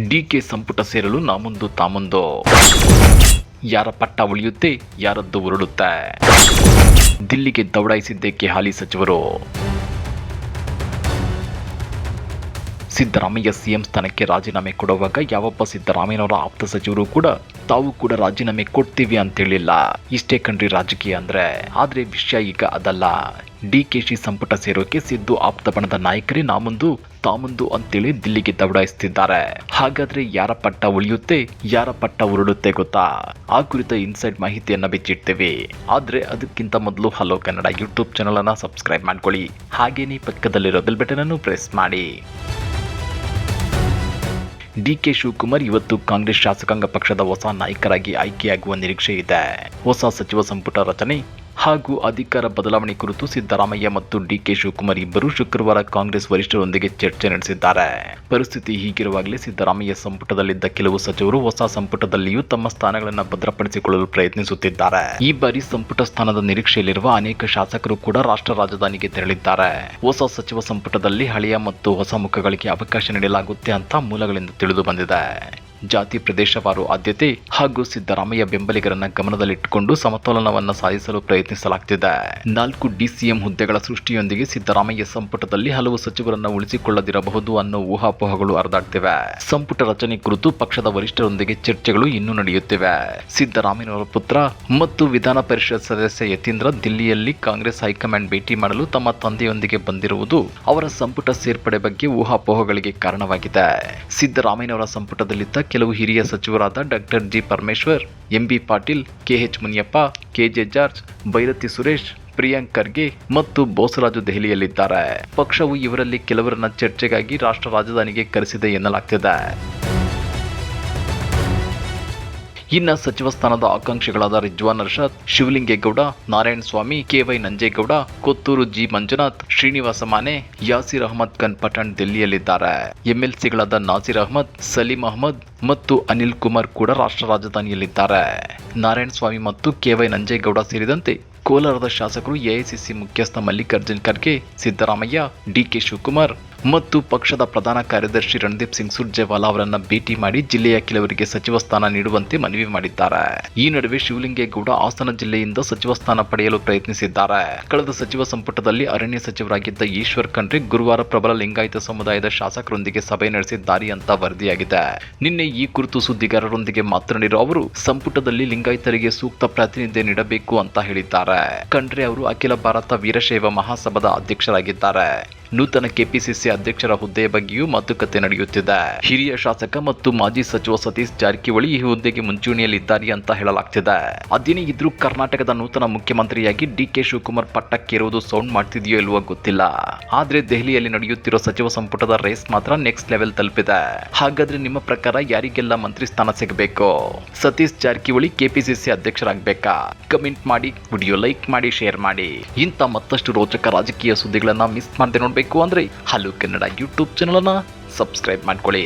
DK ಸಂಪುಟ ಸೇರಲು ನಾಮುಂದು ತಾಮುಂದು. ಯಾರ ಪಟ್ಟ ಉಳಿಯುತ್ತೆ, ಯಾರದ್ದು ಉರುಳುತ್ತೆ. ದಿಲ್ಲಿಗೆ ದೌಡಾಯಿಸಿದ್ದಕ್ಕೆ ಹಾಲಿ ಸಚಿವರು. ಸಿದ್ದರಾಮಯ್ಯ ಸಿಎಂ ಸ್ಥಾನಕ್ಕೆ ರಾಜೀನಾಮೆ ಕೊಡುವಾಗ ಯಾವೊಬ್ಬ ಸಿದ್ದರಾಮಯ್ಯನವರ ಆಪ್ತ ಸಚಿವರು ಕೂಡ ತಾವು ಕೂಡ ರಾಜೀನಾಮೆ ಕೊಡ್ತೀವಿ ಅಂತೇಳಿಲ್ಲ. ಇಷ್ಟೇ ಕಣ್ರಿ ರಾಜಕೀಯ ಅಂದ್ರೆ. ಆದ್ರೆ ವಿಷಯ ಈಗ ಅದಲ್ಲ. ಡಿಕೆಶಿ ಸಂಪುಟ ಸೇರೋಕೆ ಸಿದ್ದು ಆಪ್ತ ಬಣದ ನಾಯಕರೇ ನಾಮುಂದು ತಾಮುಂದು ಅಂತೇಳಿ ದಿಲ್ಲಿಗೆ ದೌಡಾಯಿಸುತ್ತಿದ್ದಾರೆ. ಹಾಗಾದ್ರೆ ಯಾರ ಪಟ್ಟ ಉಳಿಯುತ್ತೆ, ಯಾರ ಪಟ್ಟ ಉರುಳುತ್ತೆ ಗೊತ್ತಾ? ಆ ಕುರಿತ ಇನ್ಸೈಡ್ ಮಾಹಿತಿಯನ್ನ ಬಿಚ್ಚಿಡ್ತೇವೆ. ಆದ್ರೆ ಅದಕ್ಕಿಂತ ಮೊದಲು ಹಲೋ ಕನ್ನಡ ಯೂಟ್ಯೂಬ್ ಚಾನಲ್ ಅನ್ನ ಸಬ್ಸ್ಕ್ರೈಬ್ ಮಾಡ್ಕೊಳ್ಳಿ. ಹಾಗೇನೇ ಪಕ್ಕದಲ್ಲಿರೋ ಬೆಲ್ ಬಟನ್ ಅನ್ನು ಪ್ರೆಸ್ ಮಾಡಿ. ಡಿಕೆ ಶಿವಕುಮಾರ್ ಇವತ್ತು ಕಾಂಗ್ರೆಸ್ ಶಾಸಕಾಂಗ ಪಕ್ಷದ ಹೊಸ ನಾಯಕರಾಗಿ ಆಯ್ಕೆಯಾಗುವ ನಿರೀಕ್ಷೆ ಇದೆ. ಹೊಸ ಸಚಿವ ಸಂಪುಟ ರಚನೆ ಹಾಗೂ ಅಧಿಕಾರ ಬದಲಾವಣೆ ಕುರಿತು ಸಿದ್ದರಾಮಯ್ಯ ಮತ್ತು ಡಿಕೆ ಶಿವಕುಮಾರ್ ಇಬ್ಬರು ಶುಕ್ರವಾರ ಕಾಂಗ್ರೆಸ್ ವರಿಷ್ಠರೊಂದಿಗೆ ಚರ್ಚೆ ನಡೆಸಿದ್ದಾರೆ. ಪರಿಸ್ಥಿತಿ ಹೀಗಿರುವಾಗಲೇ ಸಿದ್ದರಾಮಯ್ಯ ಸಂಪುಟದಲ್ಲಿದ್ದ ಕೆಲವು ಸಚಿವರು ಹೊಸ ಸಂಪುಟದಲ್ಲಿಯೂ ತಮ್ಮ ಸ್ಥಾನಗಳನ್ನು ಭದ್ರಪಡಿಸಿಕೊಳ್ಳಲು ಪ್ರಯತ್ನಿಸುತ್ತಿದ್ದಾರೆ. ಈ ಬಾರಿ ಸಂಪುಟ ಸ್ಥಾನದ ನಿರೀಕ್ಷೆಯಲ್ಲಿರುವ ಅನೇಕ ಶಾಸಕರು ಕೂಡ ರಾಷ್ಟ್ರ ರಾಜಧಾನಿಗೆ ತೆರಳಿದ್ದಾರೆ. ಹೊಸ ಸಚಿವ ಸಂಪುಟದಲ್ಲಿ ಹಳೆಯ ಮತ್ತು ಹೊಸ ಮುಖಗಳಿಗೆ ಅವಕಾಶ ನೀಡಲಾಗುತ್ತೆ ಅಂತ ಮೂಲಗಳಿಂದ ತಿಳಿದು ಬಂದಿದೆ. ಜಾತಿ ಪ್ರದೇಶವಾರು ಆದ್ಯತೆ ಹಾಗೂ ಸಿದ್ದರಾಮಯ್ಯ ಬೆಂಬಲಿಗರನ್ನ ಗಮನದಲ್ಲಿಟ್ಟುಕೊಂಡು ಸಮತೋಲನವನ್ನು ಸಾಧಿಸಲು ಪ್ರಯತ್ನಿಸಲಾಗುತ್ತಿದೆ. 4 ಡಿಸಿಎಂ ಹುದ್ದೆಗಳ ಸೃಷ್ಟಿಯೊಂದಿಗೆ ಸಿದ್ದರಾಮಯ್ಯ ಸಂಪುಟದಲ್ಲಿ ಹಲವು ಸಚಿವರನ್ನ ಉಳಿಸಿಕೊಳ್ಳದಿರಬಹುದು ಅನ್ನೋ ಊಹಾಪೋಹಗಳು ಹರಿದಾಡ್ತಿವೆ. ಸಂಪುಟ ರಚನೆ ಕುರಿತು ಪಕ್ಷದ ವರಿಷ್ಠರೊಂದಿಗೆ ಚರ್ಚೆಗಳು ಇನ್ನೂ ನಡೆಯುತ್ತಿವೆ. ಸಿದ್ದರಾಮಯ್ಯನವರ ಪುತ್ರ ಮತ್ತು ವಿಧಾನ ಪರಿಷತ್ ಸದಸ್ಯ ಯತೀಂದ್ರ ದಿಲ್ಲಿಯಲ್ಲಿ ಕಾಂಗ್ರೆಸ್ ಹೈಕಮಾಂಡ್ ಭೇಟಿ ಮಾಡಲು ತಮ್ಮ ತಂದೆಯೊಂದಿಗೆ ಬಂದಿರುವುದು ಅವರ ಸಂಪುಟ ಸೇರ್ಪಡೆ ಬಗ್ಗೆ ಊಹಾಪೋಹಗಳಿಗೆ ಕಾರಣವಾಗಿದೆ. ಸಿದ್ದರಾಮಯ್ಯನವರ ಸಂಪುಟದಲ್ಲಿದ್ದ ಕೆಲವು ಹಿರಿಯ ಸಚಿವರಾದ doctor G Parameshwar, MB Patil, KH Muniyappa, KJ George, Byrathi Suresh, Priyank Kharge ಮತ್ತು ಬೋಸರಾಜು ದೆಹಲಿಯಲ್ಲಿದ್ದಾರೆ. ಪಕ್ಷವು ಇವರಲ್ಲಿ ಕೆಲವರನ್ನ ಚರ್ಚೆಗಾಗಿ ರಾಷ್ಟ್ರ ರಾಜಧಾನಿಗೆ ಕರೆಸಿದೆ ಎನ್ನಲಾಗ್ತಿದೆ. ಇನ್ನು ಸಚಿವ ಸ್ಥಾನದ ಆಕಾಂಕ್ಷಿಗಳಾದ ರಿಜ್ವಾನ್ ಅರ್ಷದ್, ಶಿವಲಿಂಗೇಗೌಡ, ನಾರಾಯಣ ಸ್ವಾಮಿ, ಕೆವೈ ನಂಜೇಗೌಡ, ಕೊತ್ತೂರು ಜಿ ಮಂಜುನಾಥ್, ಶ್ರೀನಿವಾಸ ಮಾನೆ, ಯಾಸಿರ್ ಅಹಮದ್ ಖಾನ್ ಪಠಾಣ್ ದಿಲ್ಲಿಯಲ್ಲಿದ್ದಾರೆ. ಎಂಎಲ್ಸಿಗಳಾದ ನಾಸಿರ್ ಅಹಮದ್, ಸಲೀಂ ಅಹಮದ್ ಮತ್ತು ಅನಿಲ್ ಕುಮಾರ್ ಕೂಡ ರಾಷ್ಟ್ರ ರಾಜಧಾನಿಯಲ್ಲಿದ್ದಾರೆ. ನಾರಾಯಣ ಸ್ವಾಮಿ ಮತ್ತು ಕೆವೈ ನಂಜೇಗೌಡ ಸೇರಿದಂತೆ ಕೋಲಾರದ ಶಾಸಕರು ಎಐಸಿಸಿ ಮುಖ್ಯಸ್ಥ ಮಲ್ಲಿಕಾರ್ಜುನ್ ಖರ್ಗೆ, ಸಿದ್ದರಾಮಯ್ಯ, ಡಿಕೆ ಶಿವಕುಮಾರ್ ಮತ್ತು ಪಕ್ಷದ ಪ್ರಧಾನ ಕಾರ್ಯದರ್ಶಿ ರಣದೀಪ್ ಸಿಂಗ್ ಸುರ್ಜೇವಾಲಾ ಅವರನ್ನ ಭೇಟಿ ಮಾಡಿ ಜಿಲ್ಲೆಯ ಕೆಲವರಿಗೆ ಸಚಿವ ಸ್ಥಾನ ನೀಡುವಂತೆ ಮನವಿ ಮಾಡಿದ್ದಾರೆ. ಈ ನಡುವೆ ಶಿವಲಿಂಗೇಗೌಡ ಹಾಸನ ಜಿಲ್ಲೆಯಿಂದ ಸಚಿವ ಸ್ಥಾನ ಪಡೆಯಲು ಪ್ರಯತ್ನಿಸಿದ್ದಾರೆ. ಕಳೆದ ಸಚಿವ ಸಂಪುಟದಲ್ಲಿ ಅರಣ್ಯ ಸಚಿವರಾಗಿದ್ದ ಈಶ್ವರ್ ಖಂಡ್ರೆ ಗುರುವಾರ ಪ್ರಬಲ ಲಿಂಗಾಯತ ಸಮುದಾಯದ ಶಾಸಕರೊಂದಿಗೆ ಸಭೆ ನಡೆಸಿದ್ದಾರೆ ಅಂತ ವರದಿಯಾಗಿದೆ. ನಿನ್ನೆ ಈ ಕುರಿತು ಸುದ್ದಿಗಾರರೊಂದಿಗೆ ಮಾತನಾಡಿರುವ ಅವರು ಸಂಪುಟದಲ್ಲಿ ಲಿಂಗಾಯತರಿಗೆ ಸೂಕ್ತ ಪ್ರಾತಿನಿಧ್ಯ ನೀಡಬೇಕು ಅಂತ ಹೇಳಿದ್ದಾರೆ. ಖಂಡ್ರೆ ಅವರು ಅಖಿಲ ಭಾರತ ವೀರಶೈವ ಮಹಾಸಭಾದ ಅಧ್ಯಕ್ಷರಾಗಿದ್ದಾರೆ. ನೂತನ ಕೆಪಿಸಿಸಿ ಅಧ್ಯಕ್ಷರ ಹುದ್ದೆಯ ಬಗ್ಗೆಯೂ ಮಾತುಕತೆ ನಡೆಯುತ್ತಿದೆ. ಹಿರಿಯ ಶಾಸಕ ಮತ್ತು ಮಾಜಿ ಸಚಿವ ಸತೀಶ್ ಜಾರಕಿಹೊಳಿ ಈ ಹುದ್ದೆಗೆ ಮುಂಚೂಣಿಯಲ್ಲಿದ್ದಾರೆ ಅಂತ ಹೇಳಲಾಗ್ತಿದೆ. ಅದೇನೇ ಇದ್ರೂ ಕರ್ನಾಟಕದ ನೂತನ ಮುಖ್ಯಮಂತ್ರಿಯಾಗಿ ಡಿಕೆ ಶಿವಕುಮಾರ್ ಪಟ್ಟಕ್ಕೇರುವುದು ಸೌಂಡ್ ಮಾಡ್ತಿದೆಯೋ ಇಲ್ವೋ ಗೊತ್ತಿಲ್ಲ. ಆದ್ರೆ ದೆಹಲಿಯಲ್ಲಿ ನಡೆಯುತ್ತಿರೋ ಸಚಿವ ಸಂಪುಟದ ರೇಸ್ ಮಾತ್ರ ನೆಕ್ಸ್ಟ್ ಲೆವೆಲ್ ತಲುಪಿದೆ. ಹಾಗಾದ್ರೆ ನಿಮ್ಮ ಪ್ರಕಾರ ಯಾರಿಗೆಲ್ಲ ಮಂತ್ರಿ ಸ್ಥಾನ ಸಿಗಬೇಕು? ಸತೀಶ್ ಜಾರಕಿಹೊಳಿ ಕೆಪಿಸಿಸಿ ಅಧ್ಯಕ್ಷರಾಗಬೇಕಾ? ಕಮೆಂಟ್ ಮಾಡಿ, ವಿಡಿಯೋ ಲೈಕ್ ಮಾಡಿ, ಶೇರ್ ಮಾಡಿ. ಇಂಥ ಮತ್ತಷ್ಟು ರೋಚಕ ರಾಜಕೀಯ ಸುದ್ದಿಗಳನ್ನ ಮಿಸ್ ಮಾಡದೆ ನೋಡ್ಬೇಕು ಅಂದ್ರೆ ಹಲೋ ಕನ್ನಡ ಯೂಟ್ಯೂಬ್ ಚಾನಲ್ ಅನ್ನ ಸಬ್ಸ್ಕ್ರೈಬ್ ಮಾಡ್ಕೊಳ್ಳಿ.